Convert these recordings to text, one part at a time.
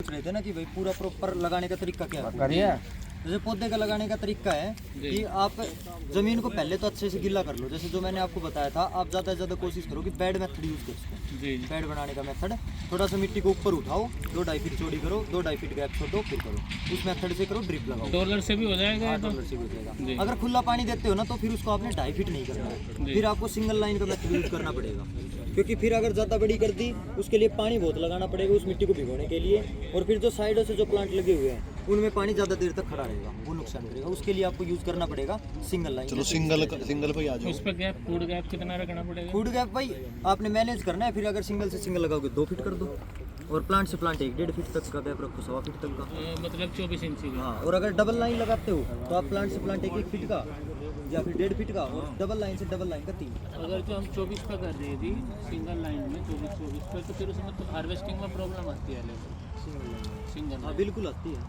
पूछ रहे थे ना कि भाई पूरा प्रॉपर लगाने का तरीका क्या है। जैसे पौधे का लगाने का तरीका है कि आप जमीन को पहले तो अच्छे से गिल्ला कर लो, जैसे जो मैंने आपको बताया था। आप ज़्यादा से ज़्यादा कोशिश करो कि बेड मेथड यूज़ कर सकें। बेड बनाने का मेथड, थोड़ा सा मिट्टी को ऊपर उठाओ, 2-2.5 फीट चौड़ी करो, 2-2.5 फीट गैप छोड़ो, फिर करो। उस मेथड से करो, ड्रिप लगाओ। डॉलर से भी हो जाएगा। हाँ, डॉलर से भी हो जाएगा। अगर खुला पानी देते हो ना तो फिर उसको आपने 2.5 फीट नहीं करना है, फिर आपको सिंगल लाइन का मेथड यूज़ करना पड़ेगा। क्योंकि फिर अगर ज़्यादा बड़ी कर दी उसके लिए पानी बहुत लगाना पड़ेगा उस मिट्टी को भिगोने के लिए, और फिर जो साइडों से जो प्लांट लगे हुए हैं उनमें पानी ज़्यादा देर तक खड़ा रहेगा, वो नुकसान करेगा। उसके लिए आपको यूज़ करना पड़ेगा सिंगल लाइन। चलो सिंगल पे ही आ जाओ। उस पर गैप, फूड गैप कितना रखना पड़ेगा? फूड गैप भाई आपने मैनेज करना है। फिर अगर सिंगल से सिंगल लगाओगे 2 फीट कर दो, और प्लांट से प्लांट 1-1.5 फीट तक का गैप रखो, 1.25 फीट तक का। मतलब 24 इंची का। हाँ, और अगर डबल लाइन लगाते हो तो आप प्लांट से प्लांट 1-1 फीट का या फिर 1.5 फीट का, और डबल लाइन से डबल लाइन का 3। अगर जो हम 24 पे कर रहे थे सिंगल लाइन में 24 पे, तो फिर उसमें तो हार्वेस्टिंग में प्रॉब्लम आती है सिंगल। हाँ बिल्कुल आती है,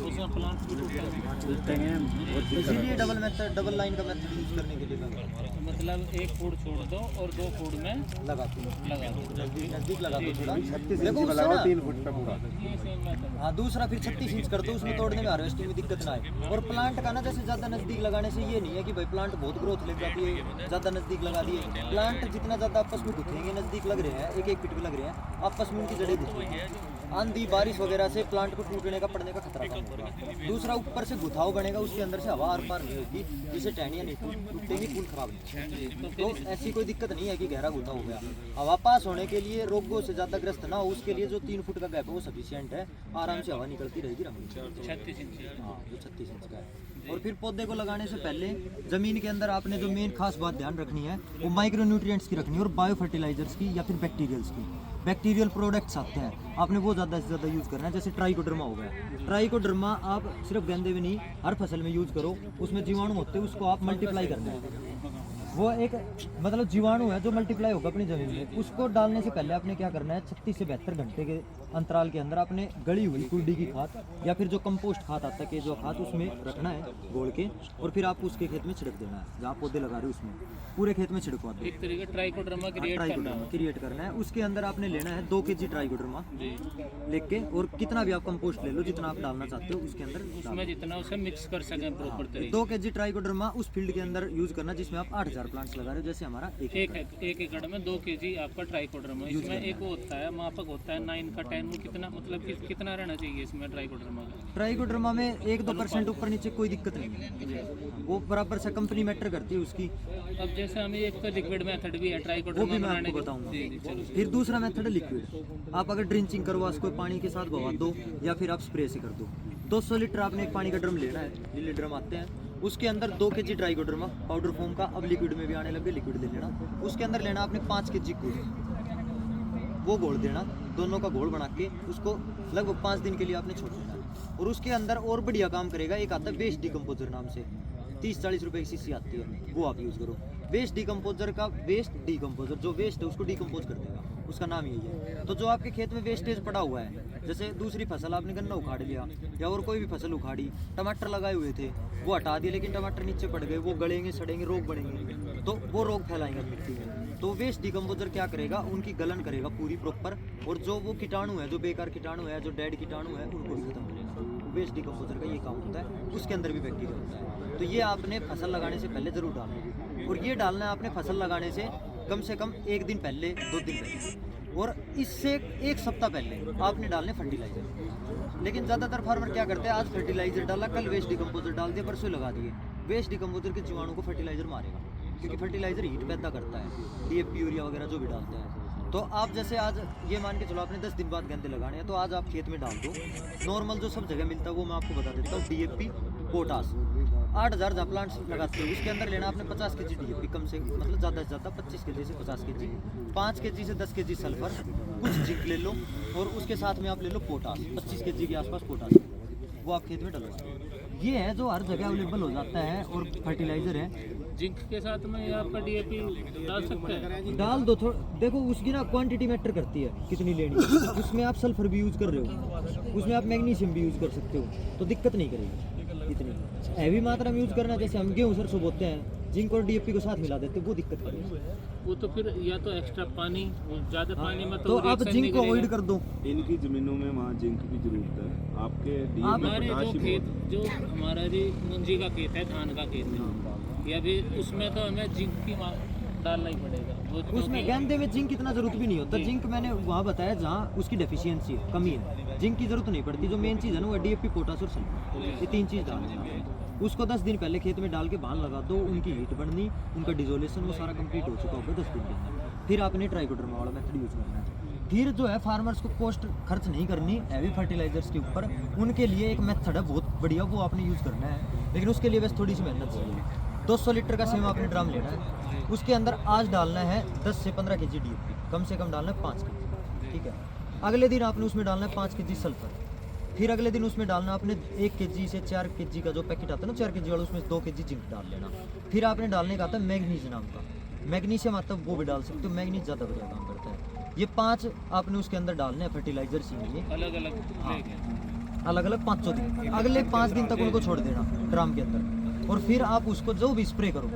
उसमें प्लांट इसीलिए डबल मेथड, डबल लाइन का मेथड यूज करने के लिए मैं मतलब 1 फुट छोड़ दो और 2 फुट में लगाती हूँ। लगा दो। नजदीक लगा दो थोड़ा, 36 देखो इंच उससे लगाओ ना। 3 फुट पे पूरा। ये सेम मेथड। हाँ, दूसरा फिर 36 इंच कर दो, उसमें तोड़ने में हार्वेस्टिंग में दिक्कत ना आए। और प्लांट का ना जैसे ज़्यादा नज़दीक लगाने से ये नहीं है कि भाई प्लांट बहुत ग्रोथ ले जाती है, ज़्यादा नज़दीक लगा दिए। प्लांट जितना ज़्यादा आपस में घुसेंगे, नज़दीक लग रहे हैं, 1-1 फीट में लग रहे हैं, आपस में उनकी जड़ें घुसेंगी। आंधी बारिश वगैरह से प्लांट को टूटने का, पड़ने का खतरा कम होगा। दूसरा ऊपर से गुथाव बनेगा, उसके अंदर से हवा आर पार नहीं होगी, जिससे टहनियाँ नहीं टूटेंगी, फूल खराब नहीं। तो ऐसी कोई दिक्कत नहीं है कि गहरा गुथा हो गया। हवा पास होने के लिए, रोगों से ज़्यादा ग्रस्त ना हो उसके लिए जो 3 फुट का गैप है वो सफिशिएंट है। आराम से हवा निकलती रहेगी। 36 इंची। हाँ, जो 36 इंच का है। और फिर पौधे को लगाने से पहले ज़मीन के अंदर आपने जो मेन खास बात ध्यान रखनी है वो माइक्रो न्यूट्रिएंट्स की रखनी है, और बायो फर्टिलाइजर्स की या फिर बैक्टीरियल्स की। बैक्टीरियल प्रोडक्ट्स आते हैं, आपने वो ज़्यादा से ज़्यादा यूज़ करना है। जैसे ट्राइकोडर्मा हो गया, ट्राइकोडर्मा आप सिर्फ गेंदे में नहीं हर फसल में यूज़ करो। उसमें जीवाणु होते हैं, उसको आप मल्टीप्लाई करना है। वो एक मतलब जीवाणु है जो मल्टीप्लाई होगा अपनी ज़मीन में। उसको डालने से पहले आपने क्या करना है, 36 से 72 घंटे के अंतराल के अंदर आपने गली हुई कुंडी की खाद या फिर जो कंपोस्ट खाद आता है कि जो खाद उसमें रखना है घोल के, और फिर आपको उसके खेत में छिड़क देना है। जहाँ पौधे लगा रहे हो उसमें पूरे खेत में छिड़कवा दो। एक तरीके ट्राइकोडर्मा क्रिएट करना है। उसके अंदर आपने लेना है 2 kg ट्राइकोडर्मा लेके, और कितना भी आप कंपोस्ट ले लो, जितना आप डालना चाहते हो उसके अंदर उसमें जितना उसे मिक्स कर सकें प्रॉपर तरीके। 2 kg ट्राइकोडर्मा उस फील्ड के अंदर यूज करना जिसमें आप 8000 प्लांट्स लगा रहे हो। जैसे हमारा एक एकड़ में 2 kg आपका ट्राइकोडर्मा। इसमें एक वो होता है मापक होता है 9 का 10 में, कितना मतलब कितना रहना चाहिए इसमें ट्राइकोडर्मा का? ट्राइकोडर्मा में 1-2% ऊपर नीचे कोई दिक्कत नहीं है, वो बराबर से कंपनी मैटर करती है उसकी। अब जैसे हमें एक तो लिक्विड मेथड भी है वो ट्राइकोडर्मा भी मैं बनाने आपको के। बताऊंगा। फिर दूसरा मेथड है लिक्विड। आप अगर ड्रिंचिंग करवा उसको पानी के साथ भवा दो या फिर आप स्प्रे से कर दो। 200 लीटर आपने एक पानी का ड्रम लेना है, नीले ड्रम आते हैं, उसके अंदर 2 kg ट्राइकोडर्मा पाउडर फॉर्म का, अब लिक्विड में भी आने लगे, लिक्विड ले लेना। उसके अंदर लेना आपने 5 kg गुड़, वो घोल देना, दोनों का घोल बना के उसको लगभग 5 दिन के लिए आपने छोड़ देना है। और उसके अंदर और बढ़िया काम करेगा, एक आता है वेस्ट डिकम्पोजर नाम से, 30-40 रुपए की शीशी आती है, वो आप यूज़ करो। वेस्ट डिकम्पोजर का, वेस्ट डिकम्पोजर जो वेस्ट है उसको डिकम्पोज कर देगा, उसका नाम यही है। तो जो आपके खेत में वेस्टेज पड़ा हुआ है, जैसे दूसरी फसल आपने गन्ना उखाड़ लिया या और कोई भी फसल उखाड़ी, टमाटर लगाए हुए थे वो हटा दिए, लेकिन टमाटर नीचे पड़ गए, वो गलेंगे, सड़ेंगे, रोग बढ़ेंगे, तो वो रोग फैलाएंगे मिट्टी में। तो वेस्ट डिकम्पोजर क्या करेगा, उनकी गलन करेगा पूरी प्रॉपर, और जो वो कीटाणु है, जो बेकार कीटाणु है, जो डेड कीटाणु है, उनको भी खत्म करेगा। वेस्ट डिकम्पोजर का ये काम होता है। उसके अंदर भी बैक्टीरिया होता है। तो ये आपने फसल लगाने से पहले ज़रूर डालना, और ये डालना है आपने फसल लगाने से कम 1 दिन पहले, 2 दिन पहले, और इससे 1 सप्ताह पहले आपने डालने फर्टिलाइजर। लेकिन ज़्यादातर फार्मर क्या करते हैं, आज फर्टिलाइजर डाला, कल वेस्ट डिकम्पोजर डाल दिया, परसों लगा दिए। वेस्ट डिकम्पोजर के जीवाणु को फर्टिलाइजर मारेगा, क्योंकि फर्टिलाइजर हीट पैदा करता है, DAP यूरिया वगैरह जो भी डालते हैं। तो आप जैसे आज ये मान के चलो आपने 10 दिन बाद गेंदे लगाने हैं, तो आज आप खेत में डाल दो। नॉर्मल जो सब जगह मिलता है वो मैं आपको बता देता हूँ, DAP, पोटास, 8000 जहाँ प्लांट्स लगाते हो उसके अंदर लेना आपने 50 kg DAP, कम से मतलब ज़्यादा से ज़्यादा 25 kg से 50 kg, 5 kg से 10 kg सल्फर, कुछ जिंक ले लो, और उसके साथ में आप ले लो पोटास, 25 kg के आसपास पोटास, वो आप खेत में डलवा। ये है जो हर जगह अवेलेबल हो जाता है, और फर्टिलाइज़र है। जिंक के साथ में ये आपका DAP डाल सकते हैं? डाल दो थोड़ा, देखो उसकी ना क्वांटिटी मैटर करती है कितनी लेनी है। उसमें आप सल्फर भी यूज़ कर रहे हो, उसमें आप मैग्नीशियम भी यूज़ कर सकते हो, तो दिक्कत नहीं करेगी। इतनी हैवी मात्रा में यूज़ करना, जैसे हम गेहूँ सरसों बोते हैं जिंक और डीएपी को साथ मिला देते वो दिक्कत करेगी। वो तो फिर या तो एक्स्ट्रा पानी, ज़्यादा पानी में तो आप रिएक्शन जिंक नहीं को करेगा। अवॉइड कर दो। इनकी ज़मीनों में वहाँ जिंक की ज़रूरत है। आपके डीए में हमारे जो पोटाश ही खेत, बहुत है। जो हमारा जी मुंजी का खेत है, धान का खेत है, या फिर उसमें तो हमें जिंक की डालना ही पड़ेगा। वो उसमें क्योंकि- गेंदे में जिंक इतना जरूरत भी नहीं होता। जी। जिंक मैंने वहाँ बताया जहाँ उसकी डेफिशिएंसी है, कमी है, जिंक की जरूरत नहीं पड़ती। जो मेन चीज़ है ना वो डीएपी, पोटाश और सल्फर, ये 3 चीज़ डालना है। उसको 10 दिन पहले खेत में डाल के बांध लगा दो, उनकी हीट बढ़नी, उनका डिजोलेशन वो सारा कंप्लीट हो चुका होगा 10 दिन के अंदर। फिर आपने ट्राइकोडर्मा वाला मेथड यूज करना है। फिर जो है फार्मर्स को कॉस्ट खर्च नहीं करनी हैवी फर्टिलाइजर्स के ऊपर, उनके लिए एक मेथड है बहुत बढ़िया, वो आपने यूज़ करना है। लेकिन उसके लिए बस थोड़ी सी मेहनत चाहिए। 200 लीटर का सेम आपने ड्रम लेना है, उसके अंदर आज डालना है 10 से 15 के जी डीएपी, कम से कम डालना है 5 के, ठीक है। अगले दिन आपने उसमें डालना है 5 के जी सल्फर। फिर अगले दिन उसमें डालना आपने 1 के जी से 4 के जी का जो पैकेट आता है ना 4 के जी वाला, उसमें 2 के जी जिंक डाल लेना। फिर आपने डालने का आता है मैग्नीज नाम का, मैग्नीशियम आता है वो भी डाल सकते हो, मैग्नीज ज़्यादा बढ़िया काम करता है। ये 5 आपने उसके अंदर डालने हैं फर्टिलाइजर सी में, अलग अलग लेके। अलग अलग 500 दिन, अगले 5 दिन तक उनको छोड़ देना ड्रम के अंदर। और फिर आप उसको जो भी स्प्रे करो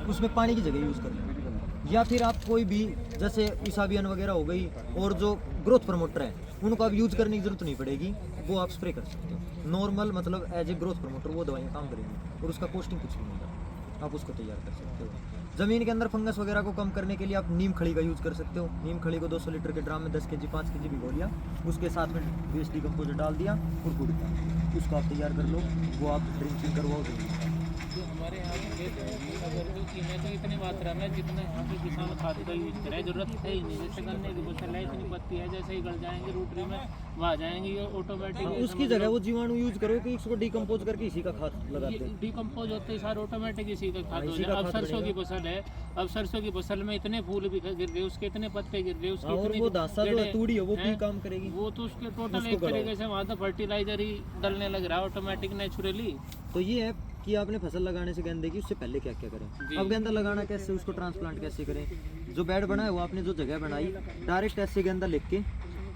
उसमें पानी की जगह यूज़ कर लो। या फिर आप कोई भी जैसे इसाबियन वगैरह हो गई और जो ग्रोथ प्रमोटर है उनको आप यूज करने की जरूरत नहीं पड़ेगी, वो आप स्प्रे कर सकते हो। नॉर्मल मतलब एज ए ग्रोथ प्रमोटर वो दवाइयाँ काम करेंगी और उसका कॉस्टिंग कुछ नहीं होगा, आप उसको तैयार कर सकते हो। ज़मीन के अंदर फंगस वगैरह को कम करने के लिए आप नीम खड़ी का यूज़ कर सकते हो। नीम खड़ी को 200 लीटर के ड्राम में 10 के जी 5 के जी भिगो लिया, उसके साथ में वेस्ट डिकम्पोजर डाल दिया और गुड़ का, उसको आप तैयार कर लो, वो आप ड्रिंकिंग करवाओ। जो हमारे यहाँ पे खेत है, अगर जो कीमत है इतनी मात्रा में जितना यहाँ पे किसान खाद का यूज करे, जरूरत है ही नहीं। जैसे गन्ने की फसल है, इतनी पत्ती है, जैसे ही गड़ जाएंगे रूटरी में वहाँ जाएंगे, ये ऑटोमेटिक उसकी जगह वो जीवाणु यूज करो कि इसको डिकम्पोज करके इसी का खाद लगाते हैं। डिकम्पोज होते ही सारे ऑटोमेटिक इसी का खाद हो इसी जाए। का अब खाद सरसों की बनेगा। फसल है, अब सरसों की फसल में इतने फूल भी गिर गए, उसके इतने पत्ते गिर गए, उसकी और इतनी वो दासा जो है जड़ें तूड़ी है वो भी हैं, काम करेगी। वो तो उसके टोटल उसको एक गड़ाओ। तरीके से वहाँ तो फर्टिलाइजर ही डलने लग रहा है ऑटोमेटिक नेचुरली। तो ये है कि आपने फसल लगाने से गेंदे की उससे पहले क्या क्या जी। करें। अब गेंदा लगाना कैसे, उसको ट्रांसप्लांट कैसे करें। जो बेड बना है वो आपने जो जगह बनाई, डायरेक्ट ऐसे गेंदा लेके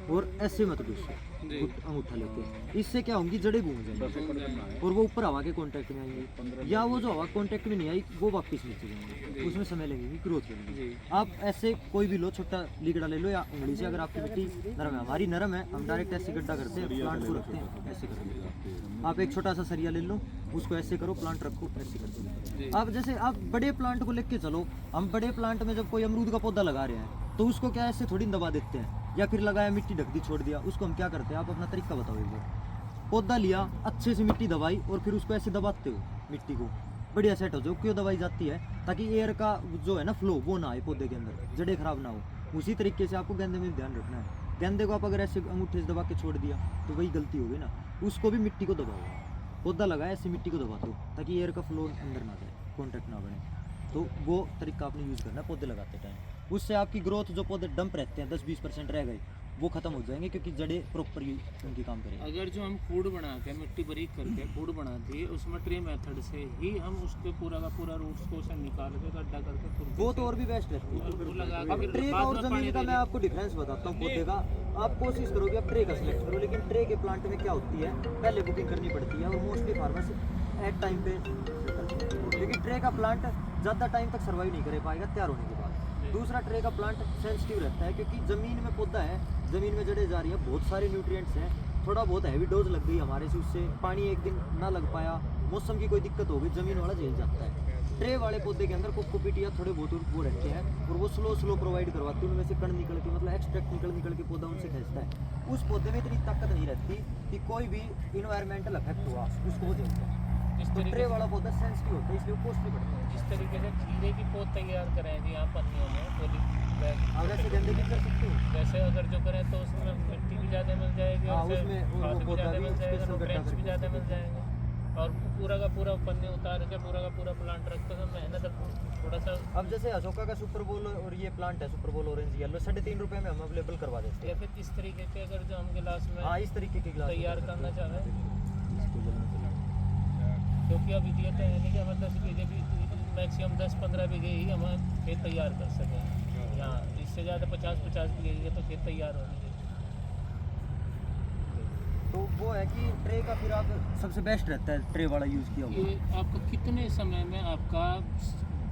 और ऐसे मत घुसो अंगूठा लेके, इससे क्या होंगी जड़ें घूम जाएंगी और वो ऊपर हवा के कांटेक्ट में आएंगी, या वो जो हवा कांटेक्ट में नहीं आई वो वापस नीचे जाएंगे, उसमें समय लगेगी ग्रोथ लगेगी। आप ऐसे कोई भी लो, छोटा लीगड़ा ले लो या उंगली से, अगर आपकी मिट्टी नरम है, हमारी नरम है, हम डायरेक्ट ऐसे गड्ढा करते हैं, प्लांट को रखते हैं ऐसे करते। आप एक छोटा सा सरिया ले लो, उसको ऐसे करो, प्लांट रखो, ऐसे कर दो। आप जैसे आप बड़े प्लांट को लेके चलो, हम बड़े प्लांट में जब कोई अमरूद का पौधा लगा रहे हैं तो उसको क्या ऐसे थोड़ी दबा देते हैं, या फिर लगाया मिट्टी ढक दी छोड़ दिया, उसको हम क्या करते हैं, आप अपना तरीका बताओ एक बार। पौधा लिया, अच्छे से मिट्टी दबाई और फिर उसको ऐसे दबाते हो, मिट्टी को बढ़िया सेट हो जाओ। क्यों दबाई जाती है? ताकि एयर का जो है ना फ्लो वो ना आए पौधे के अंदर, जड़ें खराब ना हो। उसी तरीके से आपको गेंदे में ध्यान रखना है। गेंदे को आप अगर ऐसे अंगूठे से दबा के छोड़ दिया तो वही गलती होगी ना, उसको भी मिट्टी को दबाओ। पौधा लगाया ऐसे मिट्टी को दबा दो ताकि एयर का फ्लो अंदर ना जाए, कॉन्टैक्ट ना बने। तो वो तरीका आपने यूज़ करना है पौधे लगाते टाइम। उससे आपकी ग्रोथ, जो पौधे डंप रहते हैं 10-20% रह गए, वो खत्म हो जाएंगे क्योंकि जड़ें प्रॉपर उनकी काम करेंगे। अगर जो हम फूड बना के मिट्टी बारीक करके फूड बनाती है, उसमें ट्रे मेथड से ही हम उसके पूरा का पूरा रूट्स को से निकाल के गड्ढा करके खुरपी वो से तो और भी बेस्ट रहती है। वो लगा अब के फिर ट्रे का बाद और में जमीन पानी का दे मैं आपको डिफरेंस बताता हूँ पौधे का। आप कोशिश करो कि आप ट्रे का सिलेक्ट करो, लेकिन ट्रे के प्लांट में क्या होती है, पहले बुकिंग करनी पड़ती है और मोस्टली फार्मर्स एट टाइम पे करते हैं। लेकिन ट्रे का प्लांट ज़्यादा टाइम तक सर्वाइव नहीं कर पाएगा तैयार होने के बाद। दूसरा, ट्रे का प्लांट सेंसिटिव रहता है क्योंकि ज़मीन में पौधा है, ज़मीन में जड़ें जा रही है, बहुत सारे न्यूट्रिएंट्स हैं, थोड़ा बहुत हैवी डोज लग गई हमारे से, उससे पानी एक दिन ना लग पाया, मौसम की कोई दिक्कत हो गई, ज़मीन वाला झेल जाता है। ट्रे वाले पौधे के अंदर कोकोपीट या थोड़े बहुत वो रहते हैं और वो स्लो प्रोवाइड करवाते हैं, उनमें से कण निकल के, मतलब एक्सट्रैक्ट निकल के पौधा उनसे खींचता है। उस पौधे में इतनी ताकत नहीं रहती कि कोई भी इन्वायरमेंटल इफेक्ट हुआ उसको वो झेलता है। इस तो तरीके ट्रे वाला पौधा सेंसिटिव होता है, इसलिए वो कॉस्टली पड़ता है। इस तरीके से खीरे की पौध तैयार करें जी यहाँ पन्नियों में पोली बैग। आप ऐसे गंदे भी कर सकते हो। वैसे अगर जो करें तो उसमें मिट्टी भी ज़्यादा मिल जाएगी हाँ, और उसमें वो खाद भी पौधा ज़्यादा भी मिल जाएगा, special न्यूट्रिएंट्स गड्ढा भी ज़्यादा करके मिल जाएंगे और पूरा का पूरा पन्नी उतार के पूरा का पूरा प्लांट रखते हैं। मेहनत थोड़ा सा, अब जैसे अशोका का सुपर बोल और ये प्लांट है सुपर बोल ऑरेंज येलो, 3.5 रुपये में हम अवेलेबल करवा देते या हैं। फिर इस तरीके के अगर जो हम गिलास में हाँ, इस तरीके के गिलास तैयार करना चाहें, इसको जलने से लगा। क्योंकि अब ये तो है नहीं कि हमें 10 बीघे भी, मैक्सिमम 10-15 बीघे ही हम खेत तैयार कर सकें। यहाँ इससे ज़्यादा 50-50 बीघे की तो खेत तैयार होने चाहिए। तो वो है कि ट्रे का फिर आप सबसे बेस्ट रहता है ट्रे वाला यूज़ किया हुआ। ये आपका कितने समय में आपका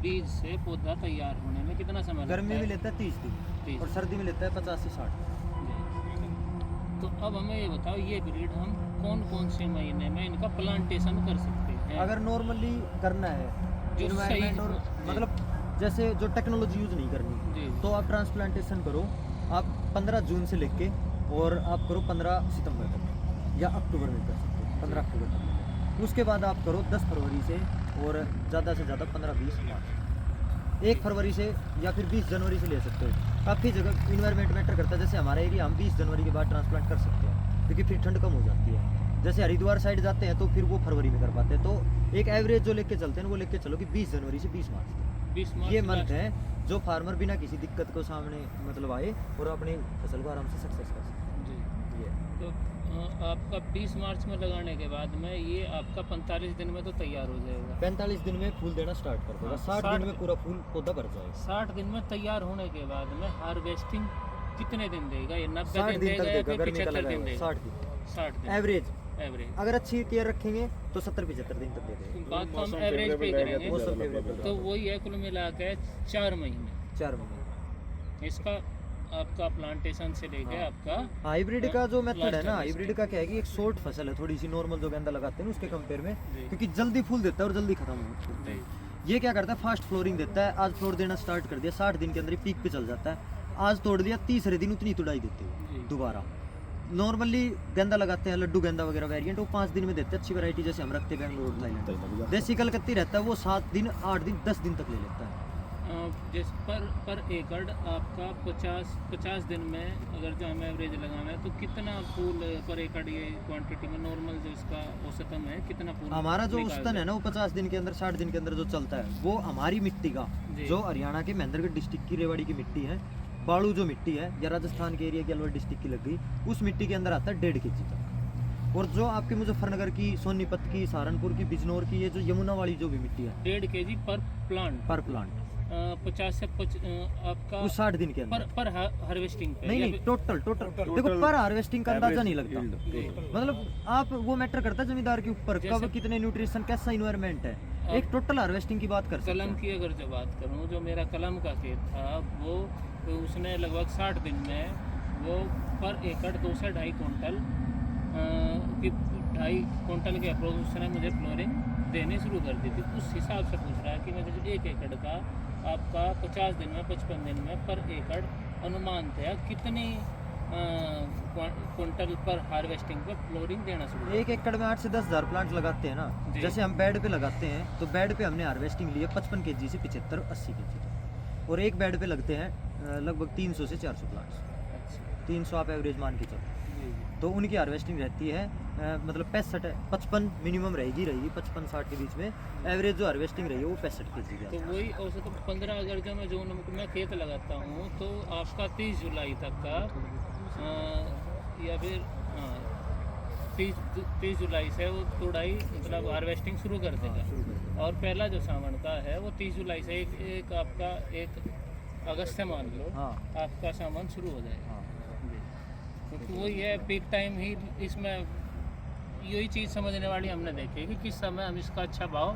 बीज से पौधा तैयार होने में कितना समय लगता गर्मी है? में लेता है 30 दिन 30 और सर्दी में लेता है 50 से 60। तो अब हमें ये बताओ, ये ब्रीड हम कौन कौन से महीने में इनका प्लांटेशन कर सकते हैं? अगर नॉर्मली करना है जो इन्वायरमेंट और जी। मतलब जैसे जो टेक्नोलॉजी यूज़ नहीं करनी, जी तो आप ट्रांसप्लांटेशन करो आप 15 जून से लेके और आप करो 15 सितंबर तक या अक्टूबर में कर सकते हो, 15 अक्टूबर तक। उसके बाद आप करो 10 फरवरी से और ज़्यादा से ज़्यादा 15-20 मार्च, 1 फरवरी से या फिर 20 जनवरी से ले सकते हो। काफ़ी जगह इन्वायरमेंट मैटर करता है, जैसे हमारा एरिया हम 20 जनवरी के बाद ट्रांसप्लांट कर सकते हैं क्योंकि फिर ठंड कम हो जाती है। जैसे हरिद्वार साइड जाते हैं तो फिर वो फरवरी में कर पाते हैं। तो एक एवरेज जो लेके चलते हैं वो लेके चलो कि 20 जनवरी से 20 मार्च तक 20 मार्च ये के मंथ आस- है जो फार्मर बिना किसी दिक्कत को सामने मतलब आए और अपनी फसल को आराम से सक्सेस कर सके। जी। ये तो आपका 20 मार्च में लगाने के बाद में ये आपका 45 दिन में तो तैयार हो जाएगा। 45 दिन में फूल देना स्टार्ट कर देगा, हाँ, 60 60 दिन में पूरा फूल पौधा भर जाएगा। 60 दिन में तैयार होने के बाद में हार्वेस्टिंग कितने दिन देगा? ये 90 60 दिन दिन तक देगा या देगा, फिर गर्मी का 75 दिन लगाएगा देगा? 60 दिन 60 दिन एवरेज। एवरेज। अगर अच्छी केयर रखेंगे तो 70-75 दिन तक दे देगा। बात तो हम एवरेज पे करेंगे, मौसम फेवरेबल तो वही है कुल मिला के 4 महीने 4 महीने। इसका आपका प्लांटेशन से लेके हाँ। आपका हाइब्रिड का जो मेथड है ना, Plantation हाइब्रिड का क्या है कि एक शॉर्ट फसल है थोड़ी सी, नॉर्मल जो गेंदा लगाते हैं ना उसके कंपेयर में, जी। क्योंकि जल्दी फूल देता है और जल्दी खत्म होता है। ये क्या करता है, फास्ट फ्लोरिंग देता है। आज फ्लोर देना स्टार्ट कर दिया, 60 दिन के अंदर ही पीक पे चल जाता है। आज तोड़ दिया, तीसरे दिन उतनी तुड़ाई देते जी। हो दोबारा। नॉर्मली गेंदा लगाते हैं, लड्डू गेंदा वगैरह वेरिएंट, वो 5 दिन में देते हैं। अच्छी वैरायटी जैसे हम रखते हैं बेंगलोर थाईलैंड। देसी कलकत्ती रहता है वो 7 दिन 8 दिन 10 दिन तक ले लेता है। जिस पर एकड़ आपका 50 दिन में अगर जो हमें एवरेज लगाना है तो कितना फूल पर एकड़ ये क्वांटिटी में नॉर्मल जो इसका औसतन है कितना फूल हमारा जो निकाल औसतन है ना वो 50 दिन के अंदर 60 दिन के अंदर जो चलता है वो हमारी मिट्टी का, जी। जो हरियाणा के महेंद्रगढ़ डिस्ट्रिक्ट की रेवाड़ी की मिट्टी है, बाड़ू जो मिट्टी है या राजस्थान के एरिया की अलवर डिस्ट्रिक्ट की लग गई, उस मिट्टी के अंदर आता है 1.5 kg तक। और जो आपके मुजफ्फरनगर की, सोनीपत की, सहारनपुर की, बिजनौर की, ये जो यमुना वाली जो भी मिट्टी है 1.5 kg पर प्लांट पर प्लांट 50 से आपका उस 60 दिन के अंदर। पर हार्वेस्टिंग पे नहीं या नहीं, फिर- टोटल देखो, पर हार्वेस्टिंग का अंदाजा नहीं लगता। मतलब आप वो मैटर करता है जमींदार के ऊपर, कब जैसे- कितने न्यूट्रिशन, कैसा इन्वायरमेंट है। एक टोटल हार्वेस्टिंग की बात कर सकते कलम हैं। की अगर जो बात करूं, जो मेरा कलम का खेत था वो तो उसने लगभग 60 दिन में वो पर एकड़ 2 से 2.5 कुंटल की 2.5 कुंटल के अप्रोच उसने मुझे फ्लोरिंग देनी शुरू कर दी थी। उस हिसाब से पूछ रहा है कि मैं जैसे 1 एकड़ का आपका 50 दिन में 55 दिन में पर एकड़ अनुमान था कितनी कुंटल पर हार्वेस्टिंग पे फ्लोरिंग देना शुरू कर 1 एकड़ में 8 से 10 हज़ार प्लांट लगाते हैं ना, जी। जैसे हम बेड पे लगाते हैं तो बेड पे हमने हार्वेस्टिंग ली है 55 kg से 75-80 kg तक, और एक बेड पे लगते हैं लगभग 300 से 400 प्लांट्स। अच्छा 300 आप एवरेज मान के चलो, जी जी। तो उनकी हार्वेस्टिंग रहती है मतलब 55 मिनिमम रहेगी 55-60 के बीच में। एवरेज जो हार्वेस्टिंग रही है वो 65 kg तो की। वही औसत 15 अगर जो मैं जून में खेत लगाता हूँ तो आपका 30 जुलाई तक का या फिर 30 जुलाई से वो तुड़ाई मतलब हार्वेस्टिंग शुरू कर देगा। और पहला जो सावन का है वो 30 जुलाई से एक आपका 1 अगस्त से मान लो हाँ आपका सामान शुरू हो जाएगा। हाँ तो वही है, पीक टाइम ही इसमें यही चीज़ समझने वाली हमने देखी कि किस समय हम इसका अच्छा भाव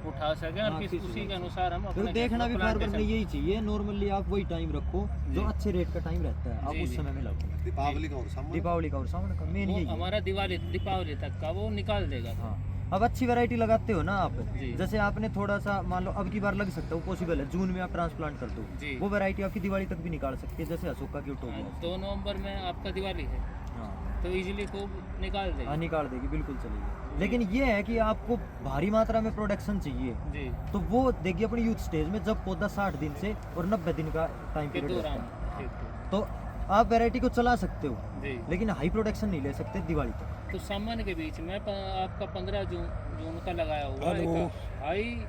उठा सकें और हाँ, किस किस उसी के अनुसार हम तो अपने देखना भी फार्मर में plantation- यही चाहिए। नॉर्मली आप वही टाइम रखो जो जी। अच्छे रेट का टाइम रहता है, आप जी, उस जी। समय में लगो। दीपावली का और सामान दीपावली का और सावन का मेन वो यही है। हमारा दीपावली तक का वो निकाल देगा। हाँ, अब अच्छी वैरायटी लगाते हो ना आप, जी। जैसे आपने थोड़ा सा मान लो अब की बार लग सकता है, वो पॉसिबल है जून में आप ट्रांसप्लांट कर दो, जी। वो वैरायटी आपकी दिवाली तक भी निकाल सकती है, जैसे अशोका की उठो गया। 2 नवंबर में आपका दिवाली है हाँ तो इजीली को निकाल हाँ, देगा। निकाल देगी, बिल्कुल चलेगी। लेकिन ये है कि आपको भारी मात्रा में प्रोडक्शन चाहिए जी तो वो देखिए अपनी यूथ स्टेज में जब पौधा 60 दिन से और 90 दिन का टाइम के पीरियड दौरान रहता है, ठीक है। तो आप वैरायटी को चला सकते हो जी। लेकिन हाई प्रोडक्शन नहीं ले सकते दिवाली तक। तो सामान के बीच में आपका 15 जून का लगाया हुआ एक हाई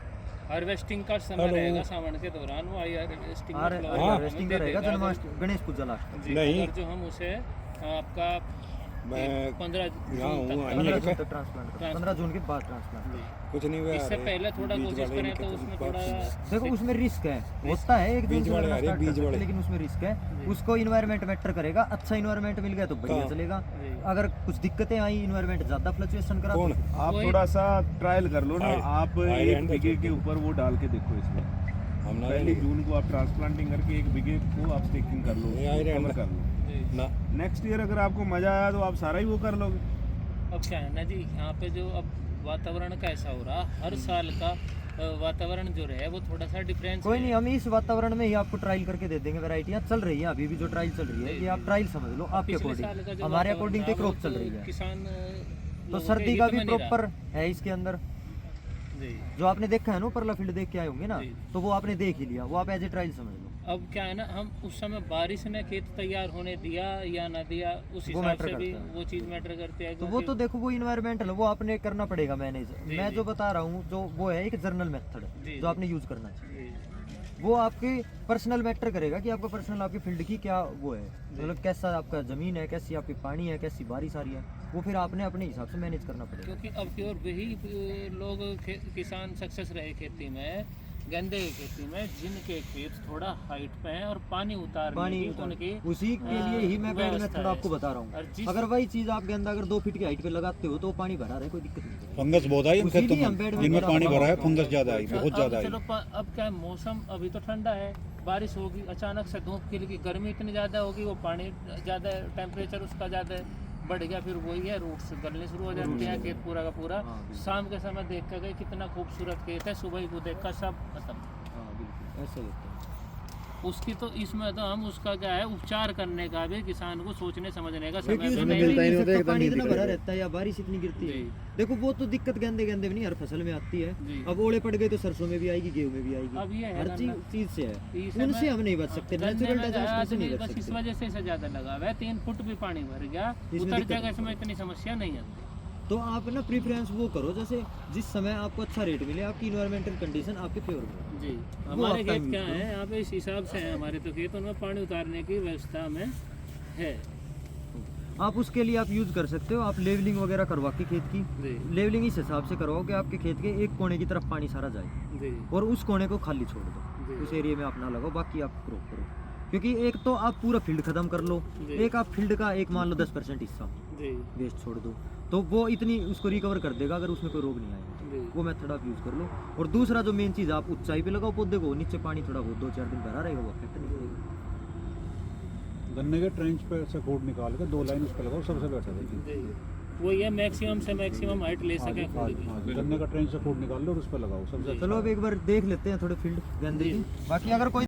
हार्वेस्टिंग का समय रहेगा सावन के दौरान, वो हाई हार्वेस्टिंग और हार्वेस्टिंग का रहेगा जन्माष्टमी, गणेश पूजा लास्ट में। अगर जो हम उसे आपका 15 जून तक 15 जून तक ट्रांसप्लांट करो, 15 जून के बाद ट्रांसप्लांट। कुछ नहीं हुआ इससे पहले थोड़ा कोशिश करें तो उसमें थोड़ा देखो उसमें रिस्क है, होता है एक जून से लगना स्टार्ट कर सकते हैं, लेकिन उसमें रिस्क है। उसको इन्वायरमेंट मैटर करेगा, अच्छा इन्वायरमेंट मिल गया तो बढ़िया चलेगा। जी। अगर कुछ दिक्कतें आई, इन्वायरमेंट ज्यादा फ्लक्चुएशन करा तो आप वही- थोड़ा सा ट्रायल कर लो ना, आप हाई एक हैंड बीघे के ऊपर वो डाल के देखो इसमें पहली जून को आप ट्रांसप्लांटिंग करके 1 बीघे को आप स्टेकिंग कर लो, कवर कर लो। नेक्स्ट ईयर अगर आपको मजा आया तो आप सारा ही वो कर लोगे। अब क्या है ना जी, यहाँ पे जो अब वातावरण कैसा हो रहा, हर साल का वातावरण जो रहे वो थोड़ा सा डिफरेंस कोई नहीं, हम इस वातावरण में ही आपको ट्रायल करके दे देंगे। वैरायटियाँ चल रही है अभी भी, जो ट्रायल चल रही है ये आप ट्रायल समझ लो आपके अकॉर्डिंग। हमारे अकॉर्डिंग तो क्रॉप चल रही है, किसान तो सर्दी का भी प्रॉपर है इसके अंदर। जी। जो आपने देखा है ना परला फील्ड देख के आए होंगे ना, जी। तो वो आपने देख ही लिया, वो आप एज ए ट्रायल समझ लो। अब क्या है ना, हम उस समय बारिश ने खेत तैयार होने दिया या ना दिया, उस वो हिसाब मैटर से भी करता है। वो चीज़ मैटर करती है। तो वो तो देखो वो इन्वायरमेंटल वो आपने करना पड़ेगा मैनेज। जी, मैं जी। जो बता रहा हूँ जो वो है एक जर्नल मेथड जी, जो आपने यूज करना चाहिए। जी, वो आपके पर्सनल मैटर करेगा कि आपका पर्सनल आपकी फील्ड की क्या वो है, मतलब कैसा आपका जमीन है, कैसी आपकी पानी है, कैसी बारिश आ रही है, वो फिर आपने अपने हिसाब से मैनेज करना पड़ेगा। क्योंकि अब की और वही लोग किसान सक्सेस रहे खेती में, गेंदे की खेती में, जिनके खेत थोड़ा हाइट पे हैं और पानी उतारने की उनकी उसी के लिए ही मैं बेड व्यवस्था मेथड है। आपको बता रहा और हूँ। जिस- अगर वही चीज आप गेंदा अगर 2 फीट की हाइट पे लगाते हो तो वो पानी भरा रहे, कोई दिक्कत नहीं है। फंगस बहुत आई इन उसी खेतों लिए हम में, बेड में जिनमें बता पानी रहा भरा है हूँ। फंगस ज़्यादा आई, बहुत ज़्यादा आई। चलो अब क्या है, मौसम अभी तो ठंडा है, बारिश होगी, अचानक से धूप खिलेगी, गर्मी इतनी ज़्यादा होगी, वो पानी ज़्यादा टेम्परेचर उसका ज़्यादा बढ़ गया, फिर वही है रूट्स गलने शुरू हो जाते हैं, खेत पूरा का पूरा। हाँ, बिल्कुल। शाम के समय देख कर गए कितना खूबसूरत खेत है, सुबह को देख कर सब खत्म। हाँ बिल्कुल ऐसा ही होता है। उसकी तो इसमें तो हम उसका क्या है, उपचार करने का भी किसान को सोचने समझने का क्योंकि समय उसमें भी मिलता नहीं। ही नहीं सकता, पानी इतना भरा रहता है या बारिश इतनी गिरती है। जी। देखो वो तो दिक्कत गेंदे गेंदे में नहीं, हर फसल में आती है। जी। अब ओले पड़ गए तो सरसों में भी आएगी, गेहूं में भी अब आएगी, ये है हर ना, चीज से है, इस उनसे समय- हम नहीं बच सकते, गन्ने नेचुरल में डिजास्टर से नहीं आदमी बच बस इस सकते। वजह से इसे ज़्यादा लगा हुआ है, 3 फुट भी पानी भर गया, इसमें उतर दिक्कत जाएगा, नहीं इसमें इतनी समस्या नहीं है। तो आप ना प्रीफरेंस वो करो जैसे जिस समय आपको अच्छा रेट मिले, आपकी इन्वायरमेंटल कंडीशन आपके फेवर में हो। जी, वो हमारे आपका खेत यूज़ क्या करो। है, यहाँ पे इस हिसाब से है हमारे तो खेत, उनमें पानी उतारने की व्यवस्था में है। आप उसके लिए आप यूज कर सकते हो, आप लेवलिंग वगैरह करवा के खेत की, जी, लेवलिंग इस हिसाब से करवाओ कि आपके खेत के एक कोने की तरफ पानी सारा जाए जी, और उस कोने को खाली छोड़ दो, जी। उस एरिया में अपना लगाओ, बाकी आप क्रॉप करो। क्योंकि एक तो आप पूरा फील्ड खत्म कर लो, जी। एक आप फील्ड का एक मान लो 10% हिस्सा जी, वेस्ट छोड़ दो, तो वो इतनी उसको रिकवर कर देगा अगर उसमें कोई रोग नहीं आएगा। जी, वो मेथड आप यूज कर लो। और दूसरा जो मेन चीज़, आप ऊंचाई पे लगाओ पौधे को, नीचे पानी थोड़ा बहुत 2-4 दिन भरा रहेगा, वो इफेक्ट नहीं करेगा। गन्ने के ट्रेंच पे से खोड निकाल के 2 लाइन उस पर लगाओ, सबसे बेटर है। जी। वो ये मैक्सिमम से मैक्सिमम हाइट ले सके हाँ जी, हाँ जी, गन्ने का ट्रेंच से खोड निकाल लो और उस पर लगाओ सबसे। चलो अब एक बार देख लेते हैं थोड़े फील्ड गेंदे की, बाकी अगर कोई